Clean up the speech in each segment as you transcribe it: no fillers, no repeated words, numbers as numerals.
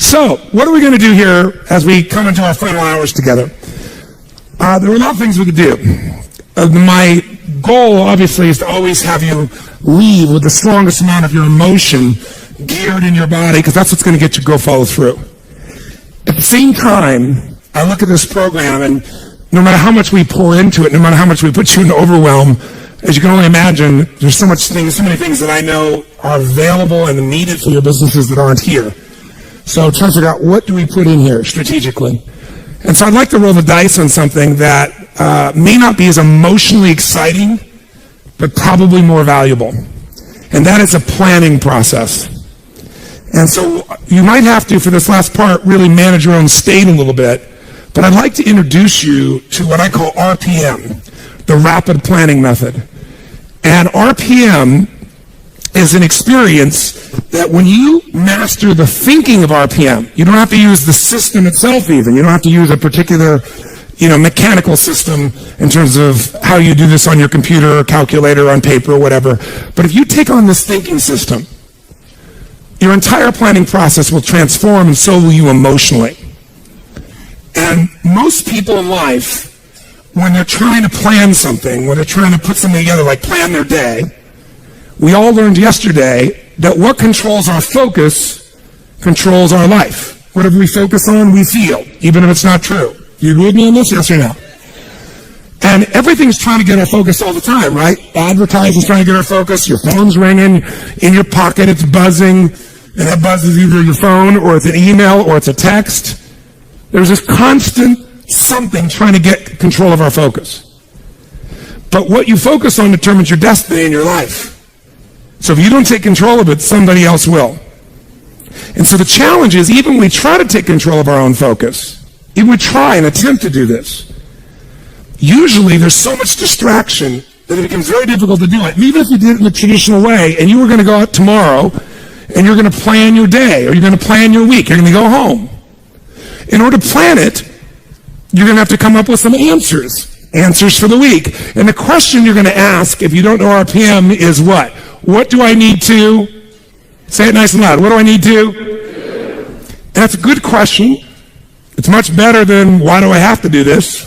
So, what are we going to do here as we come into our final hours together? There are a lot of things we could do. My goal, obviously, is to always have you leave with the strongest amount of your emotion geared in your body, because that's what's going to get you to go follow through. At the same time, I look at this program, and no matter how much we pour into it, no matter how much we put you into overwhelm, as you can only imagine, there's so many things that I know are available and needed for your businesses that aren't here. So trying to figure out, what do we put in here strategically? And so I'd like to roll the dice on something that may not be as emotionally exciting, but probably more valuable. And that is a planning process. And so you might have to, for this last part, really manage your own state a little bit. But I'd like to introduce you to what I call RPM, the Rapid Planning Method. And RPM is an experience that when you master the thinking of RPM, you don't have to use the system itself even. You don't have to use a particular, mechanical system in terms of how you do this on your computer or calculator, on paper or whatever. But if you take on this thinking system, your entire planning process will transform, and so will you emotionally. And most people in life, when they're trying to plan something, when they're trying to put something together, like plan their day, we all learned yesterday that what controls our focus controls our life. Whatever we focus on, we feel, even if it's not true. You agree with me on this, yes or no? And everything's trying to get our focus all the time, right? Advertising's trying to get our focus. Your phone's ringing. In your pocket, it's buzzing. And that buzz is either your phone, or it's an email, or it's a text. There's this constant something trying to get control of our focus. But what you focus on determines your destiny in your life. So if you don't take control of it, somebody else will. And so the challenge is, even when we try to take control of our own focus, even we try and attempt to do this, usually there's so much distraction that it becomes very difficult to do it. And even if you did it in the traditional way, and you were going to go out tomorrow, and you're going to plan your day, or you're going to plan your week, you're going to go home. In order to plan it, you're going to have to come up with some answers for the week. And the question you're going to ask, if you don't know RPM, is what? What do I need to? Say it nice and loud. What do I need to? That's a good question. It's much better than, why do I have to do this?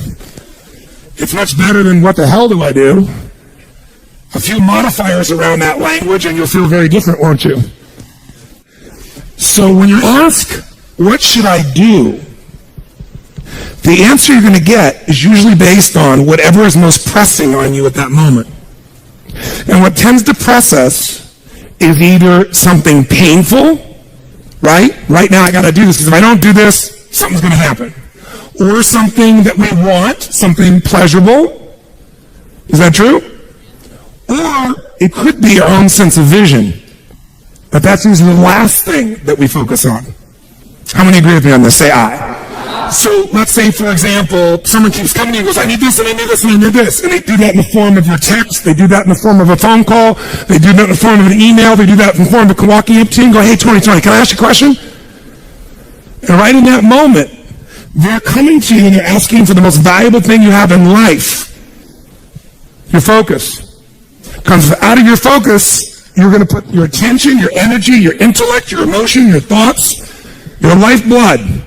It's much better than, what the hell do I do? A few modifiers around that language and you'll feel very different, won't you? So when you ask, what should I do? The answer you're going to get is usually based on whatever is most pressing on you at that moment. And what tends to press us is either something painful, right? Right now I got to do this, because if I don't do this, something's going to happen. Or something that we want, something pleasurable. Is that true? Or it could be our own sense of vision. But that's usually the last thing that we focus on. How many agree with me on this? Say aye. So let's say, for example, someone keeps coming to you and goes, I need this, and I need this, and I need this. And they do that in the form of your text. They do that in the form of a phone call. They do that in the form of an email. They do that in the form of walking up to you and go, hey, Tony, can I ask you a question? And right in that moment, they're coming to you and they're asking for the most valuable thing you have in life. Your focus. Because out of your focus, you're going to put your attention, your energy, your intellect, your emotion, your thoughts, your lifeblood.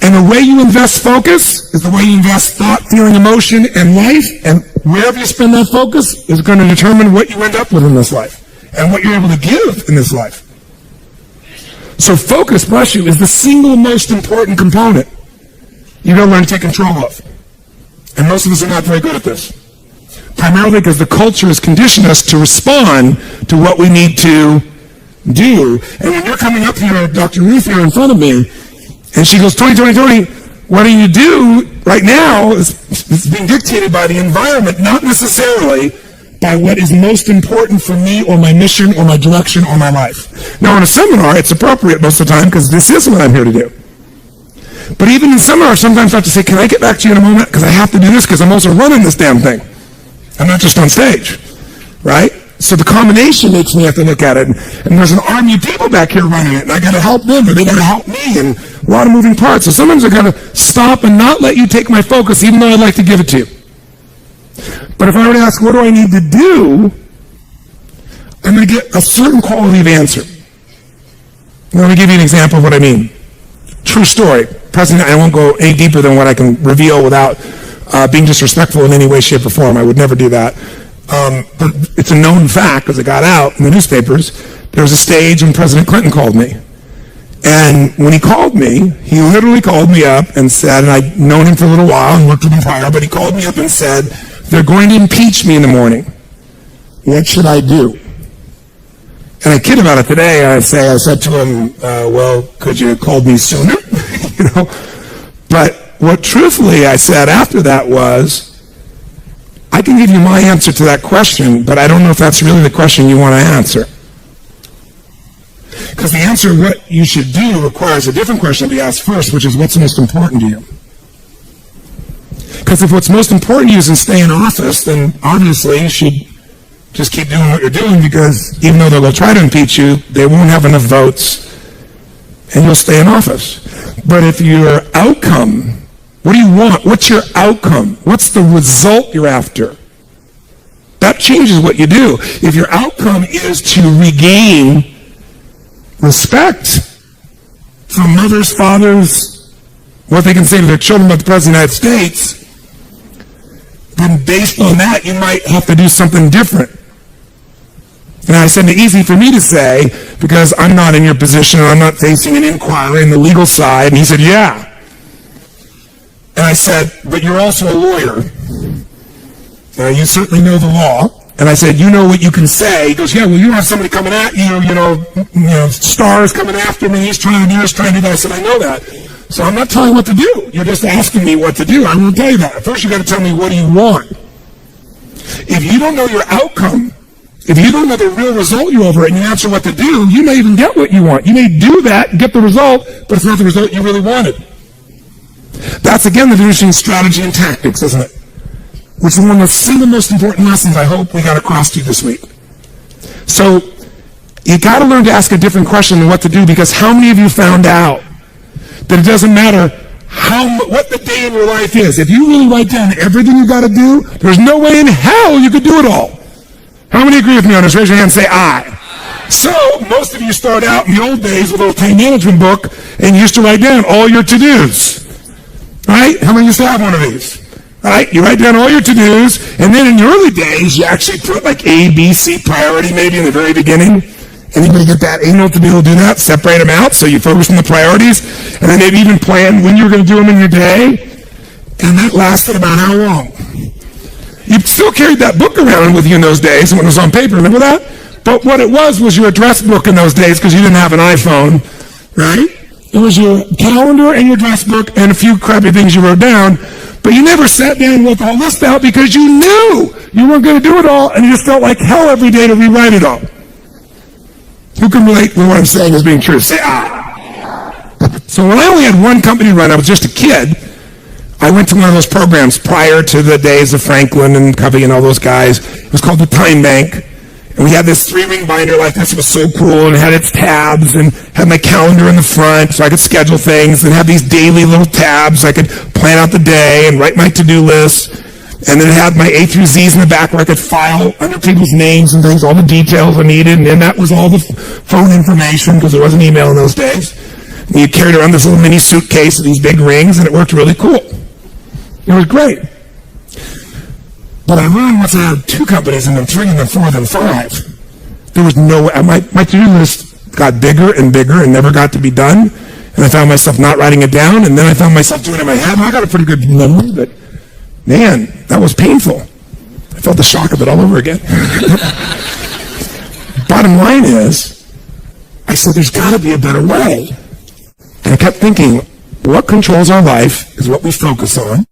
And the way you invest focus is the way you invest thought, feeling, emotion, and life. And wherever you spend that focus is going to determine what you end up with in this life and what you're able to give in this life. So focus, bless you, is the single most important component you're going to learn to take control of. And most of us are not very good at this. Primarily because the culture has conditioned us to respond to what we need to do. And when you're coming up here, Dr. Ruth here in front of me, and she goes, Tony, what do you do right now is being dictated by the environment, not necessarily by what is most important for me or my mission or my direction or my life. Now in a seminar, it's appropriate most of the time because this is what I'm here to do. But even in seminars, sometimes I have to say, can I get back to you in a moment? Because I have to do this because I'm also running this damn thing. I'm not just on stage, right? So the combination makes me have to look at it. And there's an army of people back here running it, and I got to help them, or they got to help me, and a lot of moving parts. So sometimes I got to stop and not let you take my focus, even though I'd like to give it to you. But if I were to ask, what do I need to do? I'm going to get a certain quality of answer. Let me give you an example of what I mean. True story. President, I won't go any deeper than what I can reveal without being disrespectful in any way, shape, or form. I would never do that. But it's a known fact, because it got out in the newspapers. There was a stage when President Clinton called me. And when he called me, he literally called me up and said, and I'd known him for a little while and worked with him prior, but he called me up and said, they're going to impeach me in the morning. What should I do? And I kid about it today. I said to him, well, could you have called me sooner? But what truthfully I said after that was, I can give you my answer to that question, but I don't know if that's really the question you want to answer. Because the answer, what you should do, requires a different question to be asked first, which is what's most important to you. Because if what's most important to you is to stay in office, then obviously you should just keep doing what you're doing, because even though they'll try to impeach you, they won't have enough votes, and you'll stay in office. But if your outcome, what do you want? What's your outcome? What's the result you're after? That changes what you do. If your outcome is to regain respect from mothers, fathers, what they can say to their children about the President of the United States, then based on that, you might have to do something different. And I said, it's easy for me to say, because I'm not in your position, and I'm not facing an inquiry in the legal side. And he said, yeah. And I said, but you're also a lawyer. You certainly know the law. And I said, you know what you can say. He goes, yeah, well, you have somebody coming at you, stars coming after me. He's trying to do this, trying to do that. I said, I know that. So I'm not telling you what to do. You're just asking me what to do. I won't tell you that. First, you got to tell me, what do you want? If you don't know your outcome, if you don't know the real result you're over it, and you answer what to do, you may even get what you want. You may do that and get the result, but it's not the result you really wanted. That's, again, the difference between strategy and tactics, isn't it? Which is one of the single most important lessons I hope we got across to you this week. So, you got to learn to ask a different question than what to do, because how many of you found out that it doesn't matter what the day in your life is? If you really write down everything you got to do, there's no way in hell you could do it all. How many agree with me on this? Raise your hand and say aye. So, most of you start out in the old days with a little time management book and you used to write down all your to-dos. Right? How many used to have one of these? Right? You write down all your to-dos, and then in the early days, you actually put like A, B, C priority maybe in the very beginning. Anybody get that? You know what to be able to do that? Separate them out so you focus on the priorities, and then maybe even plan when you're going to do them in your day. And that lasted about how long? You still carried that book around with you in those days when it was on paper, remember that? But what it was your address book in those days, because you didn't have an iPhone, right? It was your calendar and your address book and a few crappy things you wrote down, but you never sat down and wrote the whole list out because you knew you weren't going to do it all, and you just felt like hell every day to rewrite it all. Who can relate to what I'm saying as being true? Say, ah. So when I only had one company run, I was just a kid, I went to one of those programs prior to the days of Franklin and Covey and all those guys. It was called the Time Bank. And we had this 3-ring binder like this. It was so cool, and it had its tabs and had my calendar in the front so I could schedule things, and have these daily little tabs so I could plan out the day and write my to-do list. And then it had my A through Z's in the back where I could file under people's names and things, all the details I needed. And then that was all the phone information, because there wasn't email in those days. And you carried around this little mini suitcase with these big rings, and it worked really cool. It was great. But I learned once I had 2 companies, and then 3, and then 4, and then 5. There was no way. My to-do list got bigger and bigger and never got to be done. And I found myself not writing it down, and then I found myself doing it in my head. I got a pretty good memory, but man, that was painful. I felt the shock of it all over again. Bottom line is, I said, there's got to be a better way. And I kept thinking, what controls our life is what we focus on.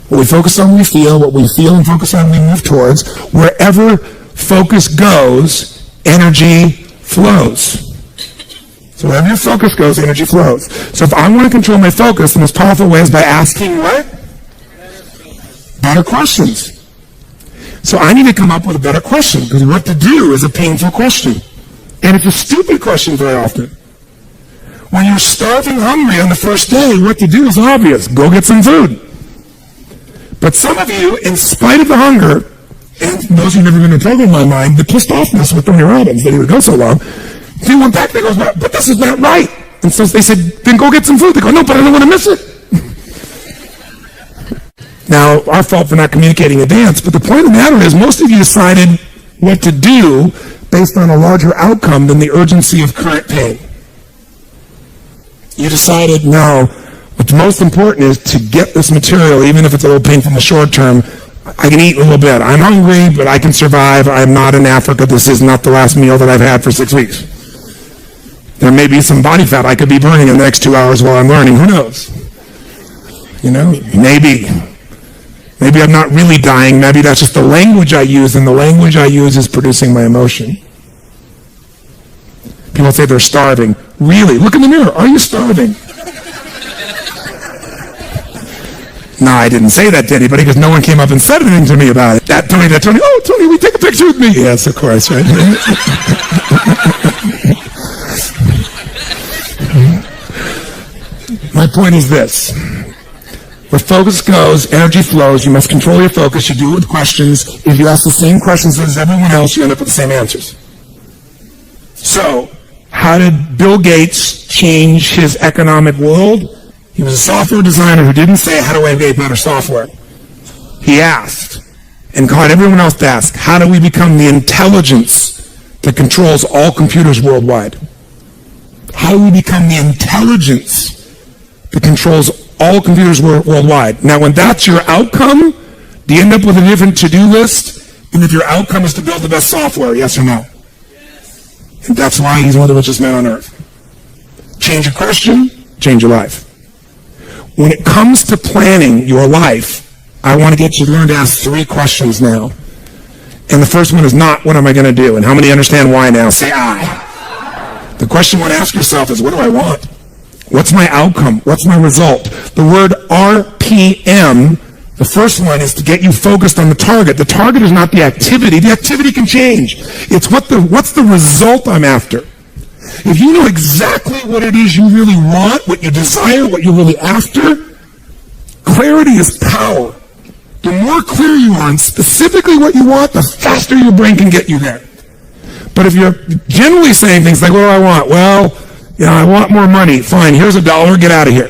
What we focus on, we feel. What we feel and focus on, we move towards. Wherever focus goes, energy flows. So wherever your focus goes, energy flows. So if I want to control my focus, the most powerful way is by asking what? Better questions. So I need to come up with a better question, because what to do is a painful question. And it's a stupid question very often. When you're starving hungry on the first day, what to do is obvious. Go get some food. But some of you, in spite of the hunger, and those who've never been in a program in my mind, the pissed offness with Tony Robbins that he would go so long, They went back, they go, but this is not right. And so they said, then go get some food. They go, no, but I don't want to miss it. Now, our fault for not communicating in advance, but the point of the matter is most of you decided what to do based on a larger outcome than the urgency of current pain. You decided, no, what's most important is to get this material, even if it's a little painful in the short term. I can eat a little bit. I'm hungry, but I can survive. I'm not in Africa. This is not the last meal that I've had for 6 weeks. There may be some body fat I could be burning in the next 2 hours while I'm learning. Who knows? You know, maybe. Maybe I'm not really dying. Maybe that's just the language I use, and the language I use is producing my emotion. People say they're starving. Really? Look in the mirror. Are you starving? No, I didn't say that to anybody because no one came up and said anything to me about it. That Tony. Oh, Tony, will you take a picture with me? Yes, of course, right? My point is this. Where focus goes, energy flows. You must control your focus. You do it with questions. If you ask the same questions as everyone else, you end up with the same answers. So, how did Bill Gates change his economic world? He was a software designer who didn't say, how do I get better software? He asked, and got everyone else to ask, how do we become the intelligence that controls all computers worldwide? How do we become the intelligence that controls all computers worldwide? Now, when that's your outcome, do you end up with a different to-do list? And if your outcome is to build the best software, yes or no? Yes. And that's why he's one of the richest men on earth. Change your question, change your life. When it comes to planning your life, I want to get you to learn to ask 3 questions now. And the first one is not, what am I going to do? And how many understand why now? Say, I. The question you want to ask yourself is, what do I want? What's my outcome? What's my result? The word RPM, the first one is to get you focused on the target. The target is not the activity. The activity can change. It's what's the result I'm after. If you know exactly what it is you really want, what you desire, what you're really after, clarity is power. The more clear you are on specifically what you want, the faster your brain can get you there. But if you're generally saying things like, what do I want? Well, I want more money. Fine, here's $1, get out of here.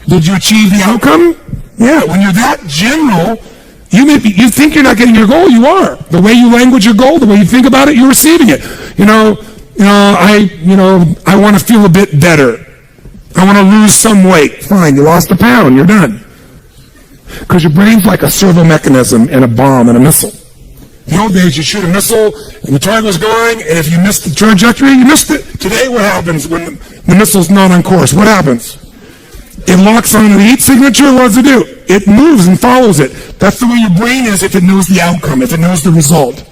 Did you achieve the outcome? Yeah, when you're that general, you think you're not getting your goal, you are. The way you language your goal, the way you think about it, you're receiving it. I want to feel a bit better. I want to lose some weight. Fine, you lost a pound, you're done. Because your brain's like a servo mechanism and a bomb and a missile. In the old days, you shoot a missile, and the target was going, and if you missed the trajectory, you missed it. Today, what happens when the missile's not on course? What happens? It locks onto the heat signature. What does it do? It moves and follows it. That's the way your brain is if it knows the outcome, if it knows the result.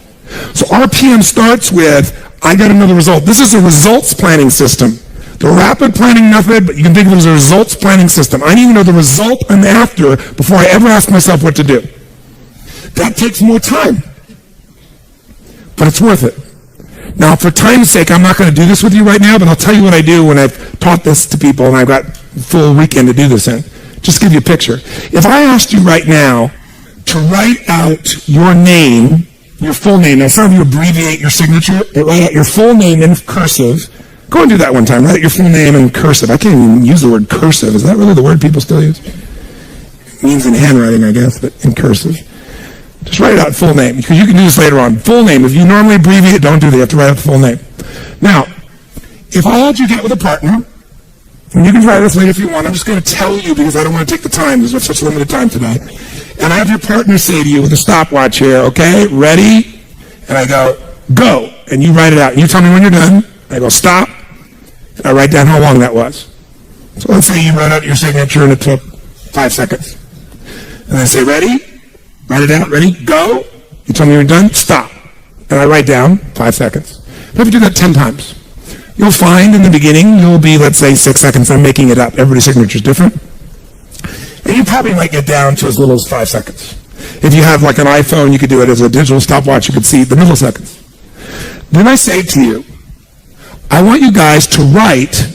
So RPM starts with, I got another result. This is a results planning system. The rapid planning method, but you can think of it as a results planning system. I need to know the result I'm after before I ever ask myself what to do. That takes more time, but it's worth it. Now, for time's sake, I'm not going to do this with you right now, but I'll tell you what I do when I've taught this to people and I've got a full weekend to do this in. Just give you a picture. If I asked you right now to write out your name, your full name. Now, some of you abbreviate your signature. Write out your full name in cursive. Go and do that one time. Write out your full name in cursive. I can't even use the word cursive. Is that really the word people still use? It means in handwriting, I guess, but in cursive. Just write out full name, because you can do this later on. Full name. If you normally abbreviate, don't do that. You have to write out the full name. Now, if I had you get with a partner, and you can try this later if you want, I'm just going to tell you because I don't want to take the time because we have such limited time today. And I have your partner say to you with a stopwatch here, okay, ready? And I go, go. And you write it out. And you tell me when you're done. I go, stop. And I write down how long that was. So let's say you wrote out your signature and it took 5 seconds. And I say, ready? Write it out. Ready? Go. You tell me when you're done. Stop. And I write down 5 seconds. If you do that 10 times, you'll find in the beginning, you'll be, let's say, 6 seconds. I'm making it up. Everybody's signature is different. And you probably might get down to as little as 5 seconds. If you have like an iPhone, you could do it as a digital stopwatch. You could see the milliseconds. Then I say to you, I want you guys to write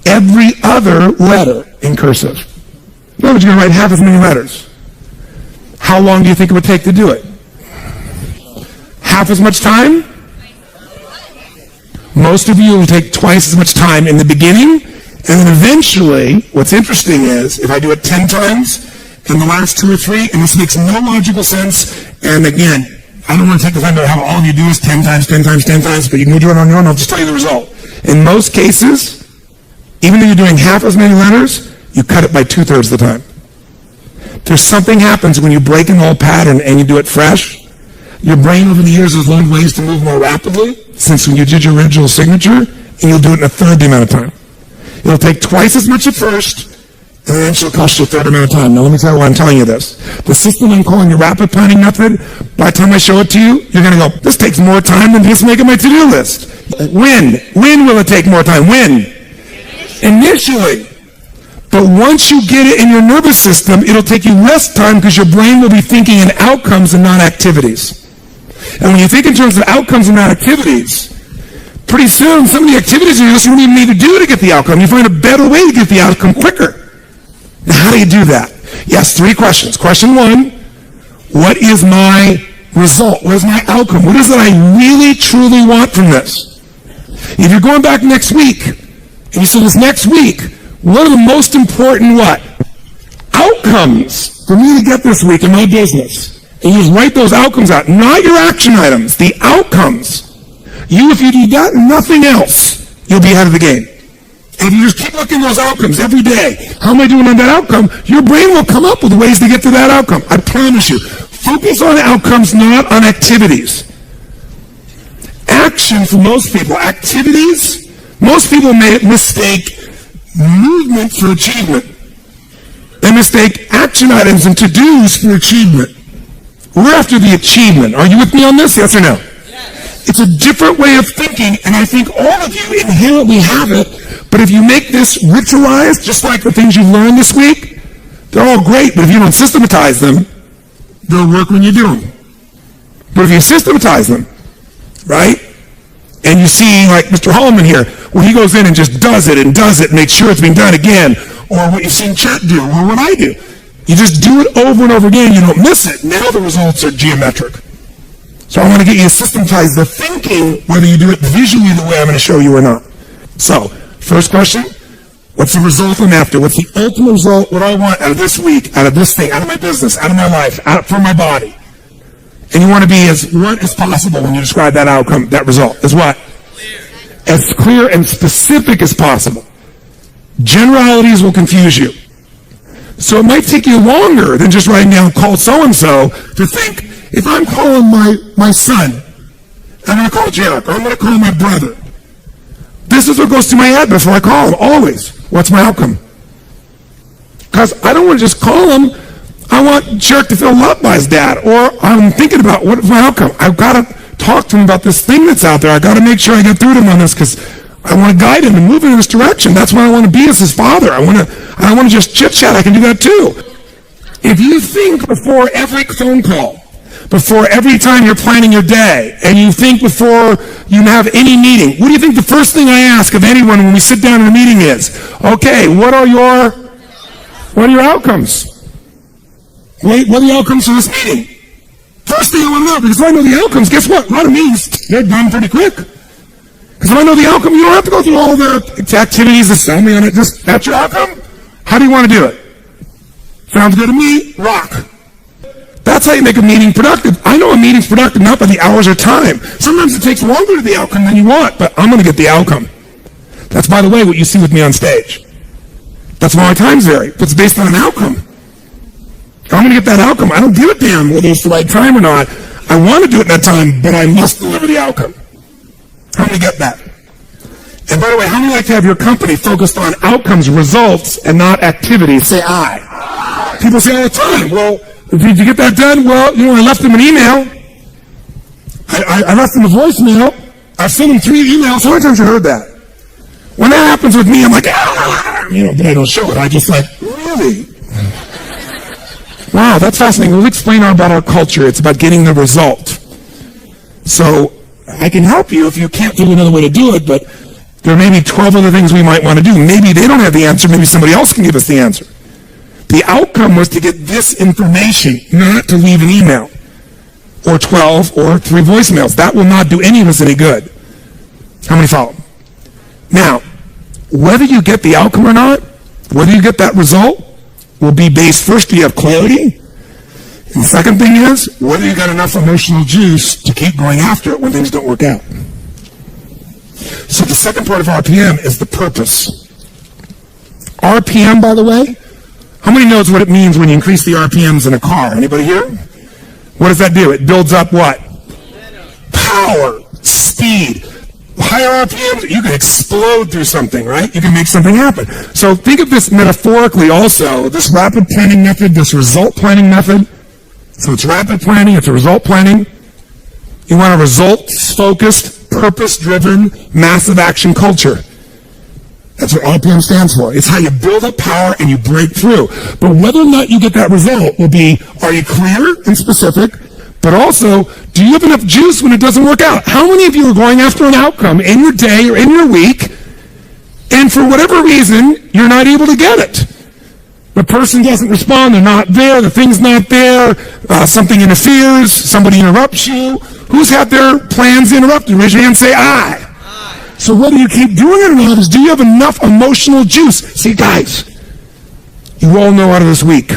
every other letter in cursive. In other words, you're going to write half as many letters. How long do you think it would take to do it? Half as much time? Most of you will take twice as much time in the beginning, and then eventually, what's interesting is, if I do it 10 times, in the last 2 or 3, and this makes no logical sense, and again, I don't want to take the time to have all of you do this 10 times, 10 times, 10 times, but you can go do it on your own. I'll just tell you the result. In most cases, even though you're doing half as many letters, you cut it by 2/3 of the time. There's something happens when you break an old pattern and you do it fresh. Your brain over the years has learned ways to move more rapidly since when you did your original signature, and you'll do it in a third the amount of time. It'll take twice as much at first, and then it'll cost you a third amount of time. Now let me tell you why I'm telling you this. The system I'm calling your rapid planning method, by the time I show it to you, you're going to go, this takes more time than just making my to-do list. When? When will it take more time? When? Initially. But once you get it in your nervous system, it'll take you less time because your brain will be thinking in outcomes and not activities. And when you think in terms of outcomes and not activities, pretty soon some of the activities you just don't even need to do to get the outcome. You find a better way to get the outcome quicker. Now, how do you do that? Yes, 3 questions. Question 1, what is my result? What is my outcome? What is it I really, truly want from this? If you're going back next week, and you say this next week, what are the most important what? Outcomes for me to get this week in my business. And you just write those outcomes out, not your action items, the outcomes. If you do that and nothing else, you'll be ahead of the game. And if you just keep looking at those outcomes every day, how am I doing on that outcome? Your brain will come up with ways to get to that outcome. I promise you. Focus on outcomes, not on activities. Action for most people, activities, most people mistake movement for achievement. They mistake action items and to-dos for achievement. We're after the achievement. Are you with me on this? Yes or no? Yes. It's a different way of thinking, and I think all of you inherently have it, but if you make this ritualized, just like the things you've learned this week, they're all great, but if you don't systematize them, they'll work when you do them. But if you systematize them, right, and you see like Mr. Holman here, where he goes in and just does it and makes sure it's being done again, or what you've seen Chet do, or what I do. You just do it over and over again, you don't miss it. Now the results are geometric. So I want to get you to systematize the thinking, whether you do it visually the way I'm going to show you or not. So, first question, what's the result I'm after? What's the ultimate result? What do I want out of this week, out of this thing, out of my business, out of my life, from my body? And you want to be as what as possible when you describe that outcome, that result. As what? As clear and specific as possible. Generalities will confuse you. So it might take you longer than just writing down call so-and-so to think, if I'm calling my son, I'm going to call Jack, or I'm going to call my brother. This is what goes through my head before I call him, always. What's my outcome? Because I don't want to just call him. I want Jerk to feel loved by his dad, or I'm thinking about what's my outcome. I've got to talk to him about this thing that's out there. I've got to make sure I get through to him on this because I want to guide him and move him in this direction. That's what I want to be as his father. I don't want to just chit-chat. I can do that too. If you think before every phone call, before every time you're planning your day, and you think before you have any meeting, what do you think the first thing I ask of anyone when we sit down in a meeting is? Okay, what are your outcomes? What are the outcomes for this meeting? First thing I want to know, because if I know the outcomes, guess what? A lot of meetings, they're done pretty quick. Because if I know the outcome, you don't have to go through all the activities to sell me on it. Just, that's your outcome? How do you want to do it? Sounds good to me. Rock. That's how you make a meeting productive. I know a meeting's productive not by the hours or time. Sometimes it takes longer to the outcome than you want, but I'm going to get the outcome. That's, by the way, what you see with me on stage. That's why my times vary. It's based on an outcome. I'm going to get that outcome. I don't give a damn whether it's the right time or not. I want to do it in that time, but I must deliver the outcome. How many get that? And by the way, how many like to have your company focused on outcomes, results, and not activities? Say I. People say all the time, well, did you get that done? Well, I left them an email. I left them a voicemail. I've sent them 3 emails. How many times you heard that? When that happens with me, I'm like, but I don't show it. I just like, really? Wow, that's fascinating. We'll explain about our culture. It's about getting the result. So I can help you if you can't think of another way to do it, but there may be 12 other things we might want to do. Maybe they don't have the answer. Maybe somebody else can give us the answer. The outcome was to get this information, not to leave an email or 12 or 3 voicemails. That will not do any of us any good. How many follow? Now, whether you get the outcome or not, whether you get that result, will be based, first, do you have clarity? And the second thing is, whether you got enough emotional juice to keep going after it when things don't work out. So the second part of RPM is the purpose. RPM, by the way, how many knows what it means when you increase the RPMs in a car? Anybody here? What does that do? It builds up what? Power, speed. Higher RPMs, you can explode through something, right? You can make something happen. So think of this metaphorically also, this rapid planning method, this result planning method. So it's rapid planning, it's a result planning. You want a results-focused, purpose-driven, massive action culture. That's what RPM stands for. It's how you build up power and you break through. But whether or not you get that result will be, are you clear and specific? But also, do you have enough juice when it doesn't work out? How many of you are going after an outcome in your day or in your week, and for whatever reason, you're not able to get it? The person doesn't respond, they're not there, the thing's not there, something interferes, somebody interrupts you. Who's had their plans interrupted? Raise your hand and say, I. So whether you keep doing it or not is, do you have enough emotional juice? See, guys, you all know out of this week,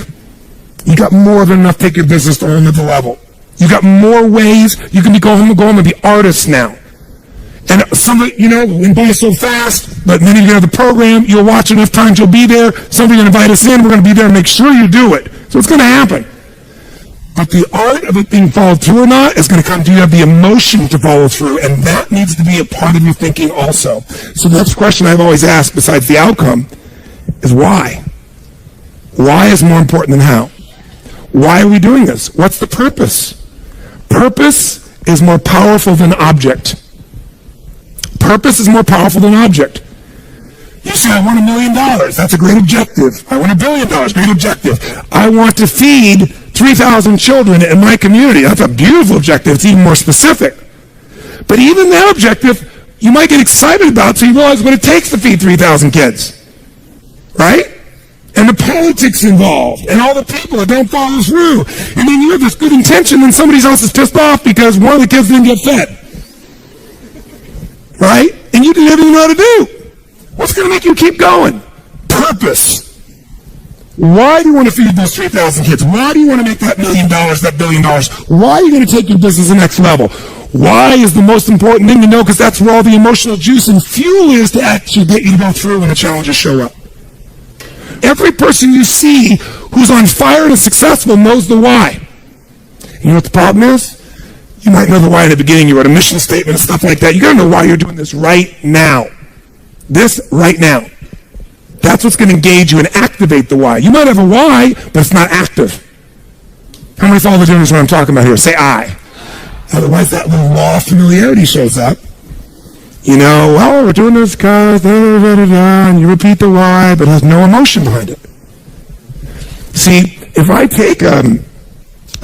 you got more than enough to take your business to another level. You got more ways. You can go home and be artists now. And some of you know, went by so fast, but many of you have the program. You'll watch enough times, you'll be there. Somebody will invite us in. We're going to be there and make sure you do it. So it's going to happen. But the art of it being followed through or not is going to come. Do you have the emotion to follow through? And that needs to be a part of your thinking also. So the next question I've always asked, besides the outcome, is why? Why is more important than how? Why are we doing this? What's the purpose? Purpose is more powerful than object. Purpose is more powerful than object. You say, I want $1 million. That's a great objective. I want $1 billion. Great objective. I want to feed 3,000 children in my community. That's a beautiful objective. It's even more specific. But even that objective, you might get excited about, so you realize what it takes to feed 3,000 kids. Right? And the politics involved, and all the people that don't follow through. And then you have this good intention, and somebody else is pissed off because one of the kids didn't get fed. Right? And you did everything you know how to do. What's going to make you keep going? Purpose. Why do you want to feed those 3,000 kids? Why do you want to make that $1 million, that $1 billion? Why are you going to take your business to the next level? Why is the most important thing to know? Because that's where all the emotional juice and fuel is to actually get you to go through when the challenges show up. Every person you see who's on fire and is successful knows the why. You know what the problem is? You might know the why in the beginning. You wrote a mission statement and stuff like that. You got to know why you're doing this right now. This right now. That's what's going to engage you and activate the why. You might have a why, but it's not active. How many follow the difference what I'm talking about here? Say I. Otherwise, that little law of familiarity shows up. You know, well, we're doing this because, and you repeat the why, but has no emotion behind it. See, if I take a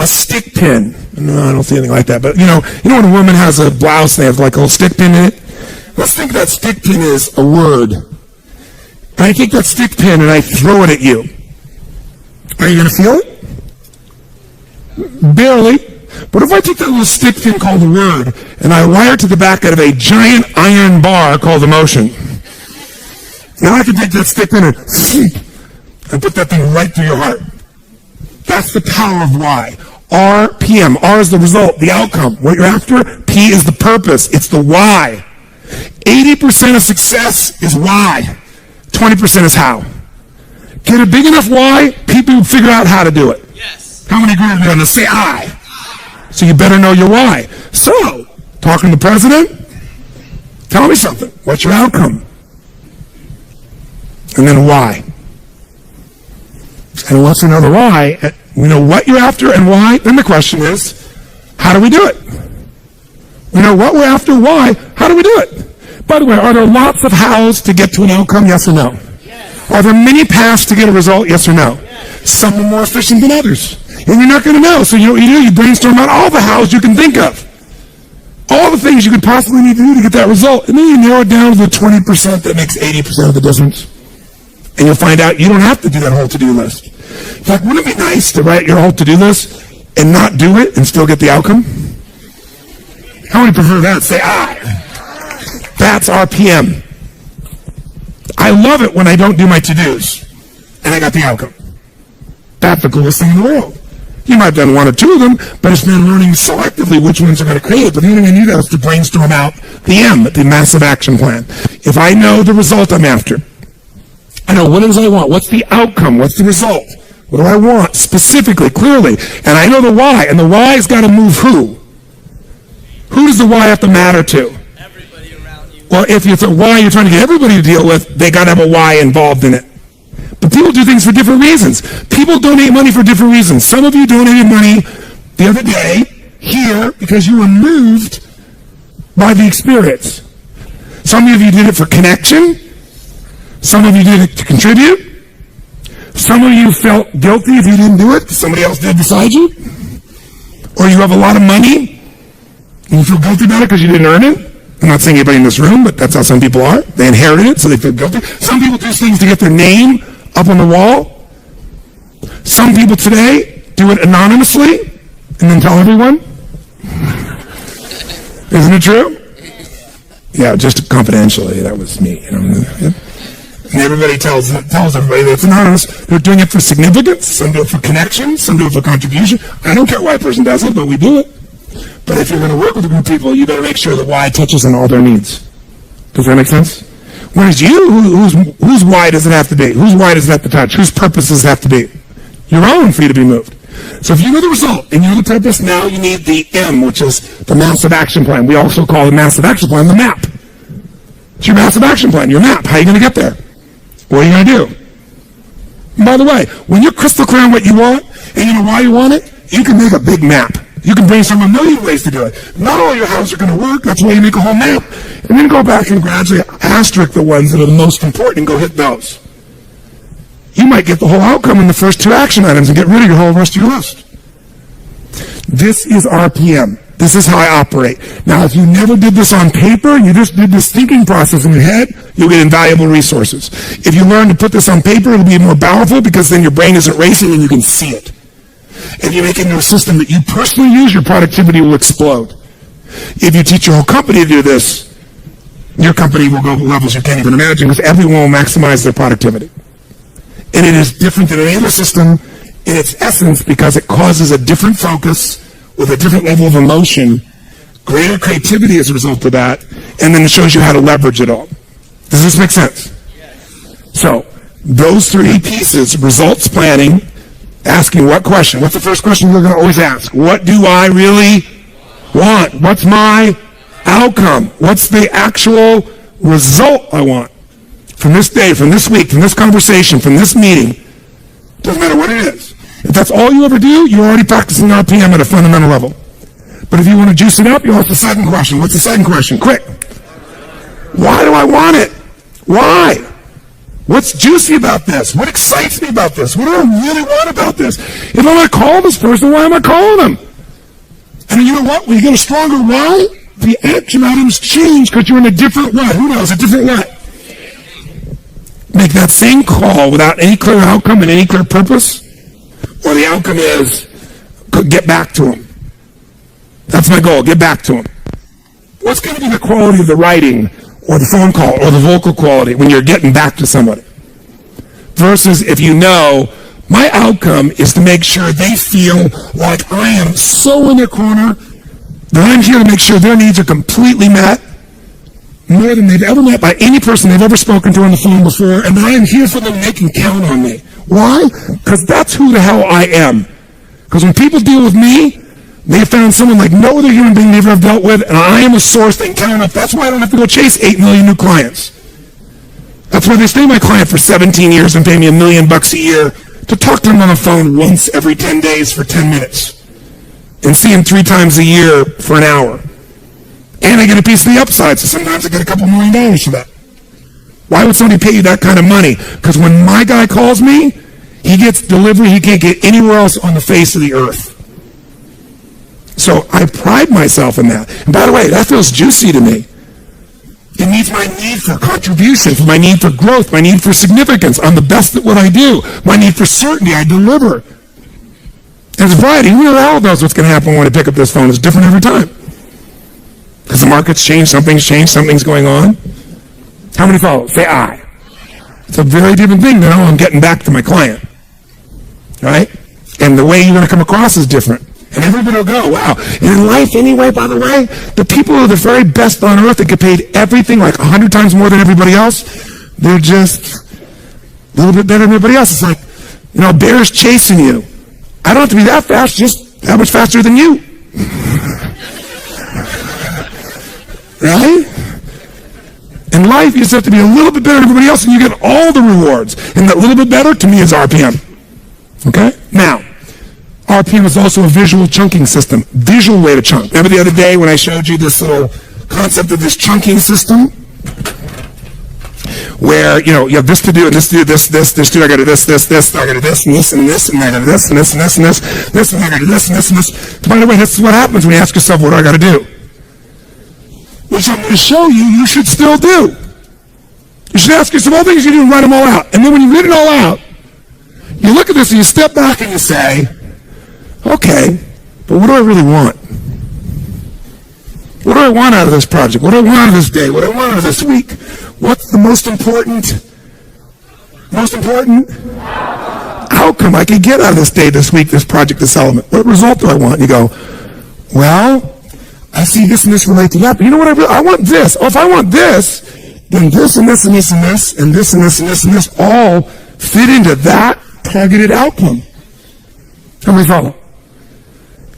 stick pin, no, I don't see anything like that, but you know when a woman has a blouse and they have like a little stick pin in it? Let's think that stick pin is a word. And I take that stick pin and I throw it at you. Are you going to feel it? Barely. But if I take that little stick pin called the word and I wire it to the back of a giant iron bar called emotion, now I can take that stick pin and put that thing right through your heart. That's the power of why. RPM. R is the result, the outcome. What you're after, P is the purpose. It's the why. 80% of success is why. 20% is how. Get a big enough why, people will figure out how to do it. Yes. How many agree with me on this? Say I. So you better know your why. So, talking to the president, tell me something. What's your outcome? And then why? And once we know the why, we know what you're after and why, then the question is, how do we do it? We know what we're after, why, how do we do it? By the way, are there lots of hows to get to an outcome, yes or no? Yes. Are there many paths to get a result, yes or no? Yes. Some are more efficient than others. And you're not going to know. So you know what you do? You brainstorm out all the hows you can think of. All the things you could possibly need to do to get that result. And then you narrow it down to the 20% that makes 80% of the difference. And you'll find out you don't have to do that whole to-do list. In fact, wouldn't it be nice to write your whole to-do list and not do it and still get the outcome? How many prefer that? Say I. That's RPM. I love it when I don't do my to-dos and I got the outcome. That's the coolest thing in the world. You might have done one or two of them, but it's been learning selectively which ones are going to create it. But the only way I need that is to brainstorm out the M, the massive action plan. If I know the result I'm after, I know what it is I want. What's the outcome? What's the result? What do I want specifically, clearly? And I know the why, and the why's got to move who? Who does the why have to matter to? Everybody around you. Well, if it's a why you're trying to get everybody to deal with, they got to have a why involved in it. But people do things for different reasons. People donate money for different reasons. Some of you donated money the other day here because you were moved by the experience. Some of you did it for connection. Some of you did it to contribute. Some of you felt guilty if you didn't do it. Somebody else did beside you. Or you have a lot of money and you feel guilty about it because you didn't earn it. I'm not saying anybody in this room, but that's how some people are. They inherited it, so they feel guilty. Some people do things to get their name up on the wall. Some people today do it anonymously and then tell everyone. Isn't it true? Yeah, just confidentially. That was me. You know? And everybody tells everybody that it's anonymous. They're doing it for significance. Some do it for connection. Some do it for contribution. I don't care why a person does it, but we do it. But if you're going to work with a group of people, you better make sure that why touches on all their needs. Does that make sense? Whereas you, whose why does it have to be? Whose why does it have to touch? Whose purpose does it have to be? Your own for you to be moved. So if you know the result and you know the purpose, now you need the M, which is the massive action plan. We also call the massive action plan the map. It's your massive action plan, your map. How are you going to get there? What are you going to do? And by the way, when you're crystal clear on what you want and you know why you want it, you can make a big map. You can brainstorm a million ways to do it. Not all your houses are going to work. That's why you make a whole map. And then go back and gradually asterisk the ones that are the most important and go hit those. You might get the whole outcome in the first two action items and get rid of your whole rest of your list. This is RPM. This is how I operate. Now, if you never did this on paper, you just did this thinking process in your head, you'll get invaluable resources. If you learn to put this on paper, it'll be more powerful because then your brain isn't racing and you can see it. If you make it into a system that you personally use, your productivity will explode. If you teach your whole company to do this, your company will go to levels you can't even imagine because everyone will maximize their productivity. And it is different than any other system in its essence because it causes a different focus with a different level of emotion, greater creativity as a result of that, and then it shows you how to leverage it all. Does this make sense? Yes. So, those three pieces, results planning, asking what question? What's the first question you're going to always ask? What do I really want? What's my outcome? What's the actual result I want? From this day, from this week, from this conversation, from this meeting. Doesn't matter what it is. If that's all you ever do, you're already practicing RPM at a fundamental level. But if you want to juice it up, you ask the second question. What's the second question? Quick. Why do I want it? Why? What's juicy about this? What excites me about this? What do I really want about this? If I'm going to call this person, why am I calling them? And you know what? When you get a stronger why, the action items change because you're in a different what? Who knows? A different what? Make that same call without any clear outcome and any clear purpose, or the outcome is get back to him. That's my goal, get back to him. What's going to be the quality of the writing or the phone call or the vocal quality when you're getting back to somebody? Versus if you know my outcome is to make sure they feel like I am so in their corner that I'm here to make sure their needs are completely met, more than they've ever met by any person they've ever spoken to on the phone before, and I am here for them and they can count on me. Why? Because that's who the hell I am. Because when people deal with me, they have found someone like no other human being they've ever dealt with, and I am a source they can count on. That's why I don't have to go chase 8 million new clients. That's why they stay my client for 17 years and pay me $1 million a year to talk to them on the phone once every 10 days for 10 minutes and see them 3 times a year for an hour. And I get a piece of the upside, so sometimes I get a couple $1 million for that. Why would somebody pay you that kind of money? Because when my guy calls me, he gets delivery he can't get anywhere else on the face of the earth. So I pride myself in that. And by the way, that feels juicy to me. It meets my need for contribution, for my need for growth, my need for significance. I'm the best at what I do. My need for certainty, I deliver. And it's variety. Who the hell knows what's going to happen when I pick up this phone? It's different every time. Because the market's changed, something's going on. How many follow? Say I. It's a very different thing than, I'm getting back to my client. Right? And the way you're going to come across is different. And everybody will go, wow. And in life anyway, by the way, the people who are the very best on earth that get paid everything like 100 times more than everybody else, they're just a little bit better than everybody else. It's like, a bear's chasing you. I don't have to be that fast, just that much faster than you. Right? In life, you just have to be a little bit better than everybody else, and you get all the rewards. And that little bit better, to me, is RPM. Okay? Now, RPM is also a visual chunking system. Visual way to chunk. Remember the other day when I showed you this little concept of this chunking system? Where, you have this to do, and this to do, this to do, I gotta do this, I gotta do this, and this, and this, and I gotta do this, and this, and this, and this, and I gotta do this, and this, and this. By the way, this is what happens when you ask yourself, what do I gotta do? Which I'm going to show you, you should still do. You should ask yourself all things you do and write them all out. And then when you read it all out, you look at this and you step back and you say, okay, but what do I really want? What do I want out of this project? What do I want out of this day? What do I want out of this week? What's the most important outcome I can get out of this day, this week, this project, this element? What result do I want? And you go, well, I see this and this relate to that, but you know what I want this. Oh, if I want this, then this and this and this and this and this and this and this and this all fit into that targeted outcome. How many follow?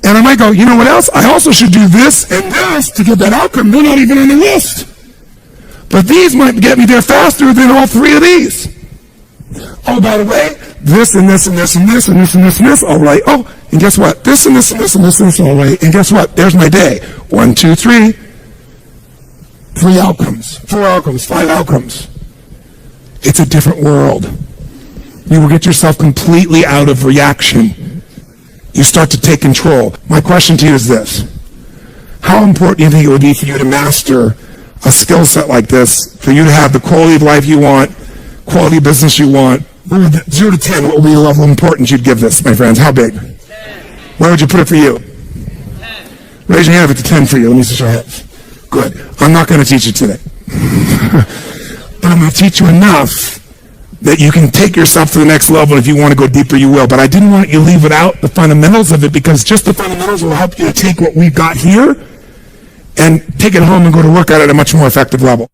And I might go, you know what else? I also should do this and this to get that outcome. They're not even on the list. But these might get me there faster than all three of these. Oh, by the way, this and this and this and this and this and this and this, all right. Oh, and guess what? This and this and this and this and this, all right. And guess what? There's my day. 1, 2, 3. 3 outcomes, 4 outcomes, 5 outcomes. It's a different world. You will get yourself completely out of reaction. You start to take control. My question to you is this. How important do you think it would be for you to master a skill set like this, for you to have the quality of life you want, quality of business you want? 0 to 10, what would be the level of importance you'd give this, my friends? How big? 10. Where would you put it for you? 10. Raise your hand if it's a 10 for you. Let me see your hands. Good. I'm not going to teach you today. But I'm going to teach you enough that you can take yourself to the next level. If you want to go deeper, you will. But I didn't want you to leave without the fundamentals of it, because just the fundamentals will help you to take what we've got here and take it home and go to work at it at a much more effective level.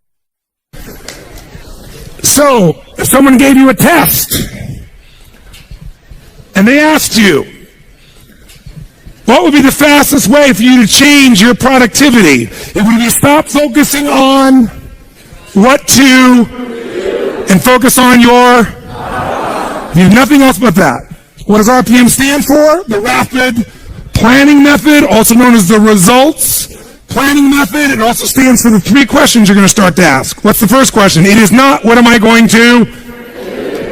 So, if someone gave you a test and they asked you, what would be the fastest way for you to change your productivity? It would be stop focusing on what to and focus on your, you have nothing else but that. What does RPM stand for? The Rapid Planning Method, also known as the Results Planning Method. It also stands for the 3 questions you're going to start to ask. What's the first question? It is not, what am I going to?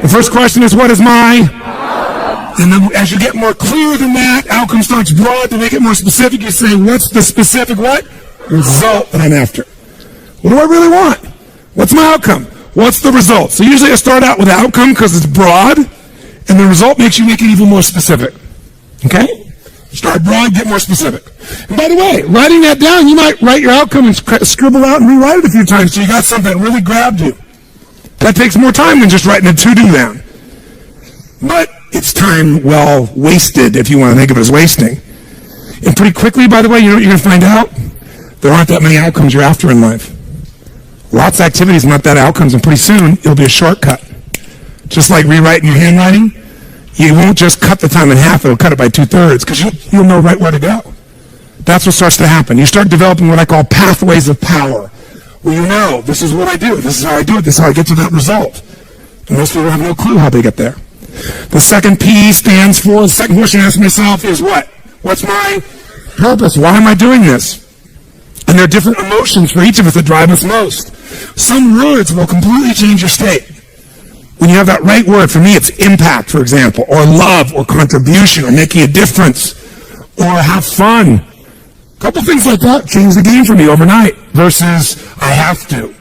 The first question is, what is my? And then as you get more clear than that, outcome starts broad. To make it more specific, you say, what's the specific what? Result that I'm after. What do I really want? What's my outcome? What's the result? So usually I start out with outcome because it's broad, and the result makes you make it even more specific. Okay? Start broad, get more specific. And by the way, writing that down, you might write your outcome and scribble out and rewrite it a few times so you got something that really grabbed you. That takes more time than just writing a to-do down. But it's time well wasted, if you want to think of it as wasting. And pretty quickly, by the way, you know what you're going to find out? There aren't that many outcomes you're after in life. Lots of activities, not that outcomes, and pretty soon it'll be a shortcut. Just like rewriting your handwriting, you won't just cut the time in half, it'll cut it by 2/3, because you'll know right where to go. That's what starts to happen. You start developing what I call pathways of power, where you know, this is what I do, this is how I do it, this is how I get to that result. And most people have no clue how they get there. The second P stands for, the second question I ask myself is what? What's my purpose? Why am I doing this? And there are different emotions for each of us that drive us most. Some words will completely change your state. When you have that right word, for me it's impact, for example, or love, or contribution, or making a difference, or have fun. A couple things like that change the game for me overnight versus I have to.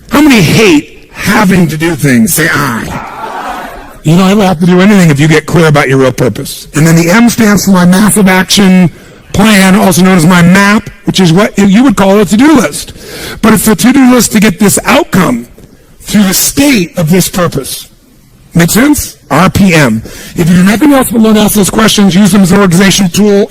How many hate having to do things? Say I. You don't ever have to do anything if you get clear about your real purpose. And then the M stands for my massive action plan, also known as my map, which is what you would call a to-do list. But it's a to-do list to get this outcome through the state of this purpose. Make sense? RPM. If you do nothing else but learn to ask those questions, use them as an organizational tool.